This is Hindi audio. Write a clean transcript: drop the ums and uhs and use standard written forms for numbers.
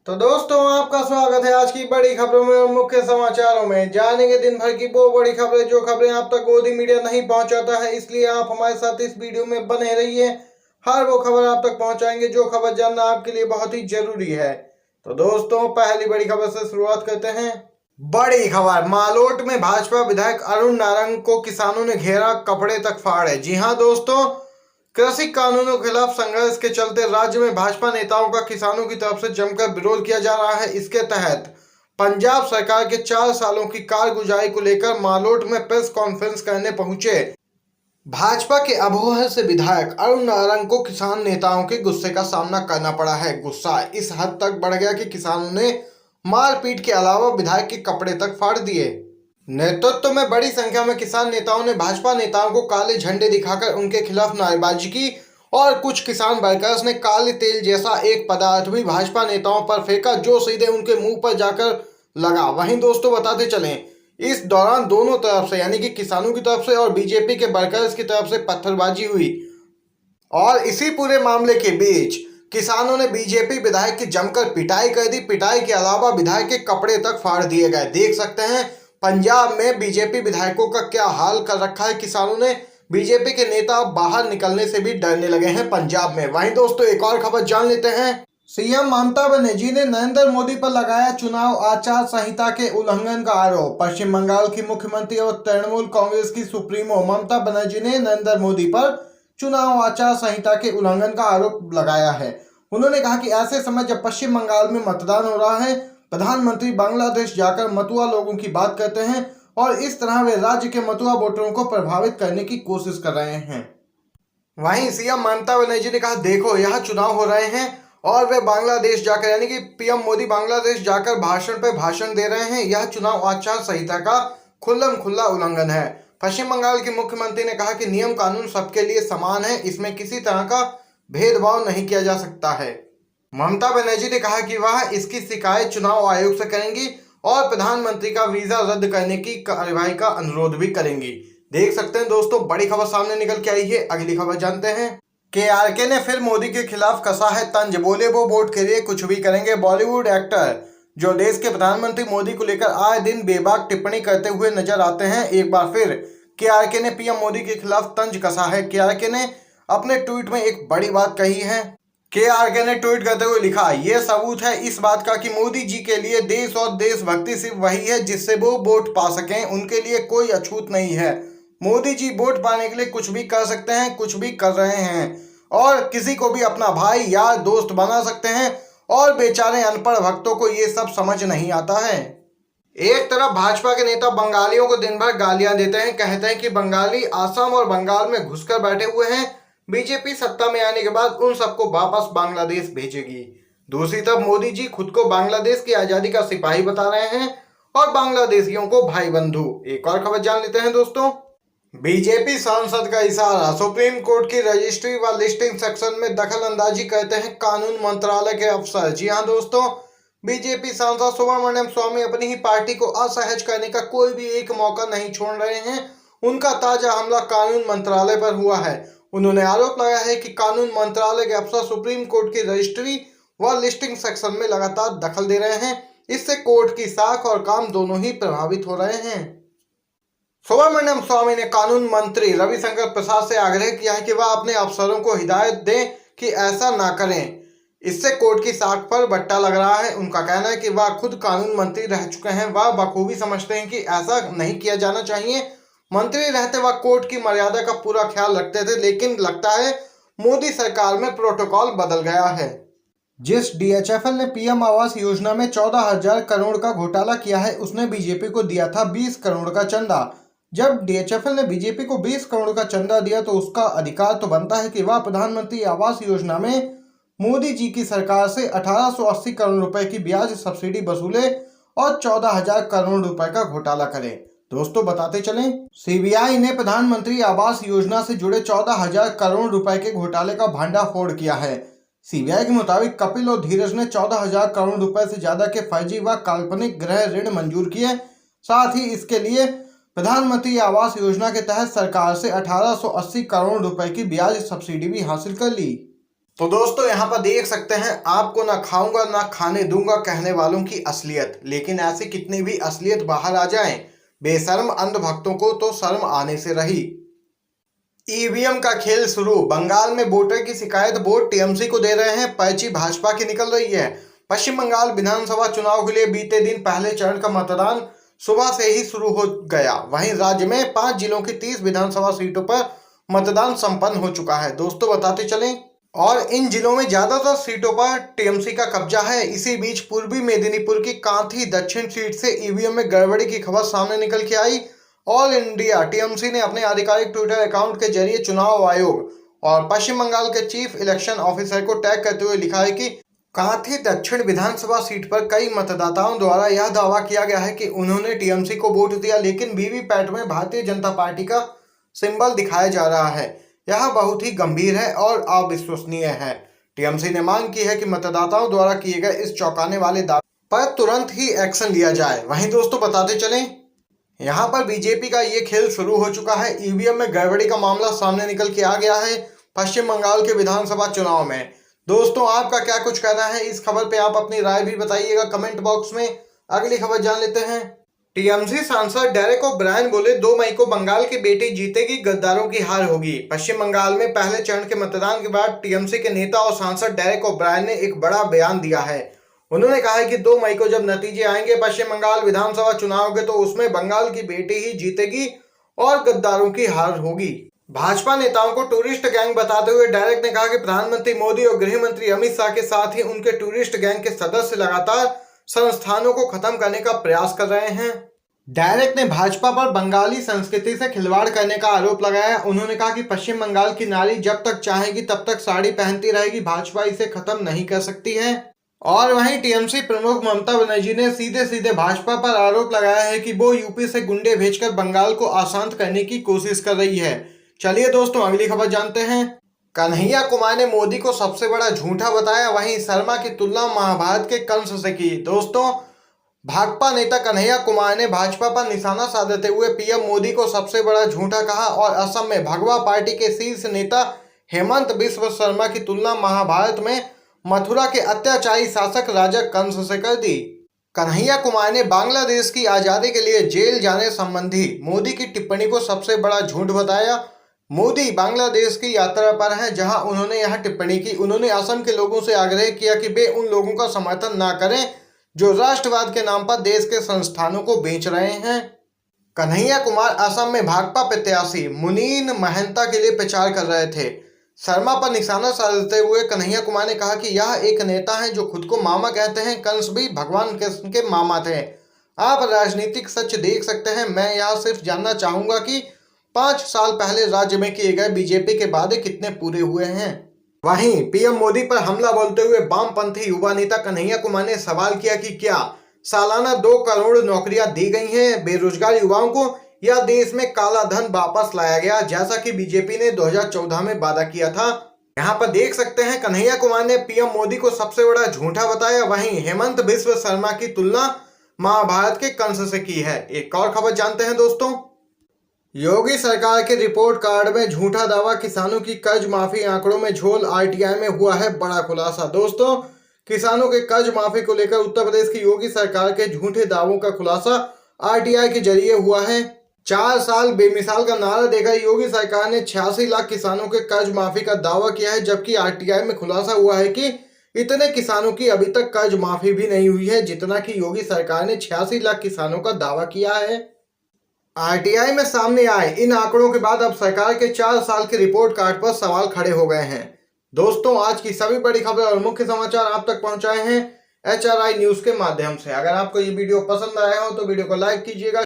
तो दोस्तों आपका स्वागत है आज की बड़ी खबरों में और मुख्य समाचारों में। जानेंगे दिन भर की वो बड़ी खबरें जो खबरें आप तक गोदी मीडिया नहीं पहुंचाता है, इसलिए आप हमारे साथ इस वीडियो में बने रहिए। हर वो खबर आप तक पहुंचाएंगे जो खबर जानना आपके लिए बहुत ही जरूरी है। तो दोस्तों पहली बड़ी खबर से शुरुआत करते हैं। बड़ी खबर, मालोट में भाजपा विधायक अरुण नारंग को किसानों ने घेरा, कपड़े तक फाड़े। जी हां दोस्तों, कृषि कानूनों के खिलाफ संघर्ष के चलते राज्य में भाजपा नेताओं का किसानों की तरफ से जमकर विरोध किया जा रहा है। इसके तहत पंजाब सरकार के 4 सालों की कारगुजारी को लेकर मालोट में प्रेस कॉन्फ्रेंस करने पहुंचे भाजपा के अबोहर से विधायक अरुण नारंग को किसान नेताओं के गुस्से का सामना करना पड़ा है। गुस्सा इस हद तक बढ़ गया कि किसानों ने मारपीट के अलावा विधायक के कपड़े तक फाड़ दिए। नेतृत्व में बड़ी संख्या में किसान नेताओं ने भाजपा नेताओं को काले झंडे दिखाकर उनके खिलाफ नारेबाजी की और कुछ किसान वर्कर्स ने काले तेल जैसा एक पदार्थ भी भाजपा नेताओं पर फेंका जो सीधे उनके मुंह पर जाकर लगा। वहीं दोस्तों बताते चलें, इस दौरान दोनों तरफ से यानी कि किसानों की तरफ से और बीजेपी के वर्कर्स की तरफ से पत्थरबाजी हुई और इसी पूरे मामले के बीच किसानों ने बीजेपी विधायक की जमकर पिटाई कर दी। पिटाई के अलावा विधायक के कपड़े तक फाड़ दिए गए। देख सकते हैं पंजाब में बीजेपी विधायकों का क्या हाल कर रखा है किसानों ने। बीजेपी के नेता बाहर निकलने से भी डरने लगे हैं पंजाब में। वहीं दोस्तों एक और खबर जान लेते हैं। सीएम ममता बनर्जी ने नरेंद्र मोदी पर लगाया चुनाव आचार संहिता के उल्लंघन का आरोप। पश्चिम बंगाल की मुख्यमंत्री और तृणमूल कांग्रेस की सुप्रीमो ममता बनर्जी ने नरेंद्र मोदी पर चुनाव आचार संहिता के उल्लंघन का आरोप लगाया है। उन्होंने कहा कि ऐसे समय जब पश्चिम बंगाल में मतदान हो रहा है, प्रधानमंत्री बांग्लादेश जाकर मतुआ लोगों की बात करते हैं और इस तरह वे राज्य के मतुआ वोटरों को प्रभावित करने की कोशिश कर रहे हैं। वहीं सीएम ममता बनर्जी ने कहा, देखो यहाँ चुनाव हो रहे हैं और वे बांग्लादेश जाकर यानी कि पीएम मोदी बांग्लादेश जाकर भाषण पे भाषण दे रहे हैं। यह चुनाव आचार संहिता का खुल्लम खुल्ला उल्लंघन है। पश्चिम बंगाल के मुख्यमंत्री ने कहा कि नियम कानून सबके लिए समान है, इसमें किसी तरह का भेदभाव नहीं किया जा सकता है। ममता बनर्जी ने कहा कि वह इसकी शिकायत चुनाव आयोग से करेंगी और प्रधानमंत्री का वीजा रद्द करने की कार्रवाई का अनुरोध भी करेंगी। देख सकते हैं दोस्तों, बड़ी खबर सामने निकल के आई है। अगली खबर जानते हैं। केआरके ने फिर मोदी के खिलाफ कसा है तंज, बोले वो वोट के लिए कुछ भी करेंगे। बॉलीवुड एक्टर जो देश के प्रधानमंत्री मोदी को लेकर आए दिन बेबाक टिप्पणी करते हुए नजर आते हैं, एक बार फिर केआरके ने पीएम मोदी के खिलाफ तंज कसा है। केआरके ने अपने ट्वीट में एक बड़ी बात कही है। केआरके ने ट्वीट करते हुए लिखा, ये सबूत है इस बात का कि मोदी जी के लिए देश और देशभक्ति सिर्फ वही है जिससे वो वोट पा सकें। उनके लिए कोई अछूत नहीं है। मोदी जी वोट पाने के लिए कुछ भी कर सकते हैं, कुछ भी कर रहे हैं और किसी को भी अपना भाई यार दोस्त बना सकते हैं और बेचारे अनपढ़ भक्तों को ये सब समझ नहीं आता है। एक तरफ भाजपा के नेता बंगालियों को दिन भर गालियां देते हैं, कहते हैं कि बंगाली असम और बंगाल में घुसकर बैठे हुए हैं, बीजेपी सत्ता में आने के बाद उन सबको वापस बांग्लादेश भेजेगी। दूसरी तरफ मोदी जी खुद को बांग्लादेश की आजादी का सिपाही बता रहे हैं और बांग्लादेशियों को भाई बंधु। एक और खबर जान लेते हैं दोस्तों। बीजेपी सांसद का इशारा, सुप्रीम कोर्ट की रजिस्ट्री व लिस्टिंग सेक्शन में दखल अंदाजी करते हैं कानून मंत्रालय के अफसर। जी हां दोस्तों, बीजेपी सांसद सुब्रमण्यम स्वामी अपनी ही पार्टी को असहज करने का कोई भी एक मौका नहीं छोड़ रहे हैं। उनका ताजा हमला कानून मंत्रालय पर हुआ है। उन्होंने आरोप लगाया है कि कानून मंत्रालय के अफसर सुप्रीम कोर्ट की रजिस्ट्री व लिस्टिंग सेक्शन में लगातार दखल दे रहे हैं। इससे कोर्ट की साख और काम दोनों ही प्रभावित हो रहे हैं। सुब्रमण्यम स्वामी ने कानून मंत्री रविशंकर प्रसाद से आग्रह किया है कि वह अपने अफसरों को हिदायत दें कि ऐसा ना करें। इससे कोर्ट की साख पर बट्टा लग रहा है। उनका कहना है कि वह खुद कानून मंत्री रह चुके हैं, वह बखूबी समझते हैं कि ऐसा नहीं किया जाना चाहिए। मंत्री रहते वह कोर्ट की मर्यादा का पूरा ख्याल रखते थे, लेकिन लगता है मोदी सरकार में प्रोटोकॉल बदल गया है। जिस डीएचएफएल ने पीएम आवास योजना में 14,000 करोड़ का घोटाला किया है, उसने बीजेपी को दिया था 20 करोड़ का चंदा। जब डीएचएफएल ने बीजेपी को 20 करोड़ का चंदा दिया तो उसका अधिकार तो बनता है कि वह प्रधानमंत्री आवास योजना में मोदी जी की सरकार से 1880 करोड़ रुपए की ब्याज सब्सिडी वसूले और 14,000 करोड़ रुपए का घोटाला करे। दोस्तों बताते चलें, सीबीआई ने प्रधानमंत्री आवास योजना से जुड़े 14,000 करोड़ रुपए के घोटाले का भंडाफोड़ किया है। सीबीआई के मुताबिक कपिल और धीरज ने 14,000 करोड़ रुपए से ज्यादा के फर्जी व काल्पनिक गृह ऋण मंजूर किए। साथ ही इसके लिए प्रधानमंत्री आवास योजना के तहत सरकार से 1880 करोड़ रुपए की ब्याज सब्सिडी भी हासिल कर ली। तो दोस्तों यहाँ पर देख सकते हैं, आपको ना खाऊंगा ना खाने दूंगा कहने वालों की असलियत। लेकिन ऐसी कितनी भी असलियत बाहर आ जाए, बेशर्म अंधभक्तों को तो शर्म आने से रही। ईवीएम का खेल शुरू। बंगाल में वोटर की शिकायत वोट टीएमसी को दे रहे हैं, पर्ची भाजपा की निकल रही है। पश्चिम बंगाल विधानसभा चुनाव के लिए बीते दिन पहले चरण का मतदान सुबह से ही शुरू हो गया। वहीं राज्य में 5 जिलों की 30 विधानसभा सीटों पर मतदान संपन्न हो चुका है। दोस्तों बताते चलें, और इन जिलों में ज्यादातर सीटों पर टीएमसी का कब्जा है। इसी बीच पूर्वी मेदिनीपुर की कांथी दक्षिण सीट से ईवीएम में गड़बड़ी की खबर सामने निकल के आई। ऑल इंडिया टीएमसी ने अपने आधिकारिक ट्विटर अकाउंट के जरिए चुनाव आयोग और पश्चिम बंगाल के चीफ इलेक्शन ऑफिसर को टैग करते हुए लिखा है कि कांथी दक्षिण विधानसभा सीट पर कई मतदाताओं द्वारा यह दावा किया गया है कि उन्होंने टीएमसी को वोट दिया, लेकिन वीवीपैट में भारतीय जनता पार्टी का सिंबल दिखाया जा रहा है। यह बहुत ही गंभीर है और अविश्वसनीय है। टीएमसी ने मांग की है कि मतदाताओं द्वारा किए गए इस चौंकाने वाले दावे पर तुरंत ही एक्शन लिया जाए। वहीं दोस्तों बताते चलें, यहाँ पर बीजेपी का ये खेल शुरू हो चुका है। ईवीएम में गड़बड़ी का मामला सामने निकल के आ गया है पश्चिम बंगाल के विधानसभा चुनाव में। दोस्तों आपका क्या कुछ कहना है इस खबर पे, आप अपनी राय भी बताइएगा कमेंट बॉक्स में। अगली खबर जान लेते हैं। टीएमसी सांसद डेरेक ओब्रायन बोले 2 मई को बंगाल की बेटी जीतेगी, गद्दारों की हार होगी। पश्चिम बंगाल में पहले चरण के मतदान के बाद टीएमसी के नेता और सांसद डेरेक ओब्रायन ने एक बड़ा बयान दिया है। उन्होंने कहा है कि 2 मई को जब नतीजे आएंगे पश्चिम बंगाल विधानसभा चुनाव के, तो उसमें बंगाल की बेटी ही जीतेगी और गद्दारों की हार होगी। भाजपा नेताओं को टूरिस्ट गैंग बताते हुए डायरेक्ट ने कहा कि प्रधानमंत्री मोदी और गृह मंत्री अमित शाह के साथ ही उनके टूरिस्ट गैंग के सदस्य लगातार संस्थानों को खत्म करने का प्रयास कर रहे हैं। डायरेक्ट ने भाजपा पर बंगाली संस्कृति से खिलवाड़ करने का आरोप लगाया। उन्होंने कहा कि पश्चिम बंगाल की नारी जब तक चाहेगी तब तक साड़ी पहनती रहेगी, भाजपा इसे खत्म नहीं कर सकती है। और वहीं टीएमसी प्रमुख ममता बनर्जी ने सीधे सीधे भाजपा पर आरोप लगाया है कि वो यूपी से गुंडे भेजकर बंगाल को अशांत करने की कोशिश कर रही है। चलिए दोस्तों अगली खबर जानते हैं। कन्हैया कुमार ने मोदी को सबसे बड़ा झूठा बताया, वहीं शर्मा की तुलना महाभारत के कंस से की। दोस्तों भाकपा नेता कन्हैया कुमार ने भाजपा पर निशाना साधते हुए पीएम मोदी को सबसे बड़ा झूठा कहा और असम में भगवा पार्टी के शीर्ष नेता हेमंत बिस्व शर्मा की तुलना महाभारत में मथुरा के अत्याचारी शासक राजा कंस से कर दी। कन्हैया कुमार ने बांग्लादेश की आजादी के लिए जेल जाने संबंधी मोदी की टिप्पणी को सबसे बड़ा झूठ बताया। मोदी बांग्लादेश की यात्रा पर हैं, जहां उन्होंने यह टिप्पणी की। उन्होंने असम के लोगों से आग्रह किया कि वे उन लोगों का समर्थन न करें जो राष्ट्रवाद के नाम पर देश के संस्थानों को बेच रहे हैं। कन्हैया कुमार असम में भाकपा प्रत्याशी मुनीन महंता के लिए प्रचार कर रहे थे। शर्मा पर निशाना साधते हुए कन्हैया कुमार ने कहा कि यह एक नेता है जो खुद को मामा कहते हैं। कंस भी भगवान कृष्ण के मामा थे। आप राजनीतिक सच देख सकते हैं। मैं यह सिर्फ जानना चाहूंगा कि 5 साल पहले राज्य में किए गए बीजेपी के वादे कितने पूरे हुए हैं। वहीं पीएम मोदी पर हमला बोलते हुए वामपंथी युवा नेता कन्हैया कुमार ने सवाल किया कि क्या सालाना 2 करोड़ नौकरियां दी गई हैं बेरोजगार युवाओं को, या देश में काला धन वापस लाया गया जैसा कि बीजेपी ने 2014 में वादा किया था। यहाँ पर देख सकते हैं कन्हैया कुमार ने पीएम मोदी को सबसे बड़ा झूठा बताया। वहीं हेमंत बिस्व शर्मा की तुलना महाभारत के कंस से की है। एक और खबर जानते हैं दोस्तों। योगी सरकार के रिपोर्ट कार्ड में झूठा दावा, किसानों की कर्ज माफी आंकड़ों में झोल, आरटीआई में हुआ है बड़ा खुलासा। दोस्तों किसानों के कर्ज माफी को लेकर उत्तर प्रदेश की योगी सरकार के झूठे दावों का खुलासा आरटीआई के जरिए हुआ है। 4 साल बेमिसाल का नारा देकर योगी सरकार ने 86 लाख किसानों के कर्ज माफी का दावा किया है, जबकि आरटीआई में खुलासा हुआ है कि इतने किसानों की अभी तक कर्ज माफी भी नहीं हुई है जितना कि योगी सरकार ने 86 लाख किसानों का दावा किया है। आरटीआई में सामने आए इन आंकड़ों के बाद अब सरकार के 4 साल के रिपोर्ट कार्ड पर सवाल खड़े हो गए हैं। दोस्तों आज की सभी बड़ी खबर और मुख्य समाचार आप तक पहुंचाए हैं HRI न्यूज के माध्यम से। अगर आपको ये वीडियो पसंद आया हो तो वीडियो को लाइक कीजिएगा।